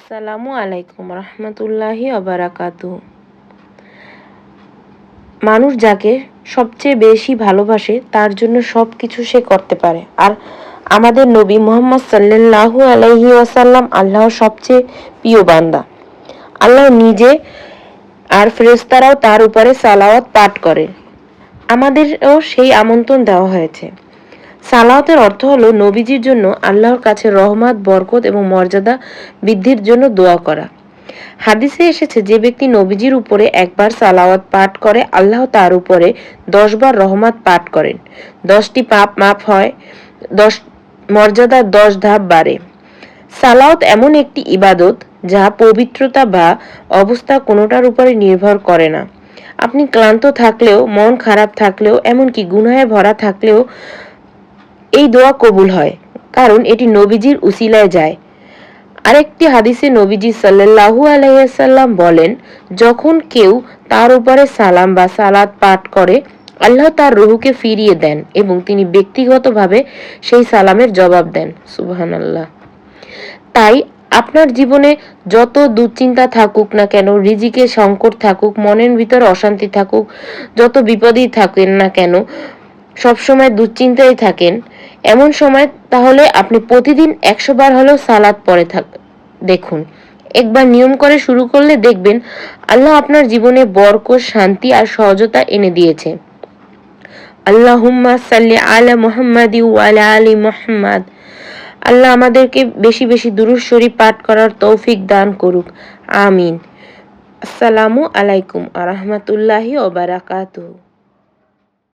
আসসালামু আলাইকুম রহমতুল্লাহি ওবারাকাতুহু। মানুষ যাকে সবচেয়ে বেশি ভালোবাসে তার জন্য সব কিছু সে করতে পারে। আর আমাদের নবী মুহাম্মদ সাল্লাল্লাহু আলাইহি ওয়াসাল্লাম আল্লাহর সবচেয়ে প্রিয় বান্দা। আল্লাহ নিজে আর ফেরেশতারাও তার উপরে সালাওয়াত পাঠ করে। আমাদেরও সেই আমন্ত্রণ দেওয়া হয়েছে। সালাওয়াতের অর্থ হলো নবীজির জন্য আল্লাহর কাছে রহমত, বরকত এবং মর্যাদা বৃদ্ধির জন্য দোয়া করা। হাদিসে এসেছে, যে ব্যক্তি নবীজির উপরে একবার সালাওয়াত পাঠ করে আল্লাহ তার উপরে 10 বার রহমত পাঠ করেন। 10টি পাপ মাফ হয়, 10 মর্যাদা 10 ধাপ বাড়ে। সালাওয়াত এমন একটি ইবাদত যা পবিত্রতা বা অবস্থা কোনোটার উপরে নির্ভর করে না। আপনি ক্লান্ত থাকলেও, মন খারাপ থাকলেও, এমনকি গুনাহে ভরা থাকলেও এই দোয়া কবুল হয়, কারণ এটি নবীজির উসিলায় যায়। আরেকটি হাদিসে নবীজি সাল্লাল্লাহু আলাইহি ওয়াসাল্লাম বলেন, যখন কেউ তার উপরে সালাম বা সালাত পাঠ করে আল্লাহ তার রূহকে ফিরিয়ে দেন এবং তিনি ব্যক্তিগতভাবে সেই সালামের জবাব দেন। সুবহানাল্লাহ। তাই আপনার জীবনে যত দুশ্চিন্তা থাকুক না কেন, রিজিকে সংকট থাকুক, মনের ভিতর অশান্তি থাকুক, যত বিপদেই থাকেন না কেন, সবসময় দুশ্চিন্তায় থাকেন, এমন সময় তাহলে আপনি প্রতিদিন 100 বার হলেও সালাত পড়ে দেখুন। একবার নিয়ম করে শুরু করলে দেখবেন আল্লাহ আপনার জীবনে বরকত, শান্তি আর সহজতা এনে দিয়েছে। আল্লাহুম্মা সাল্লি আলা মুহাম্মাদি ওয়া আলা আলি মুহাম্মাদ। আল্লাহ আমাদেরকে বেশি বেশি দুরূদ শরীফ পাঠ করার তৌফিক দান করুক। আমিন। আসসালামু আলাইকুম ওয়া রাহমাতুল্লাহি ওয়া বারাকাতুহু।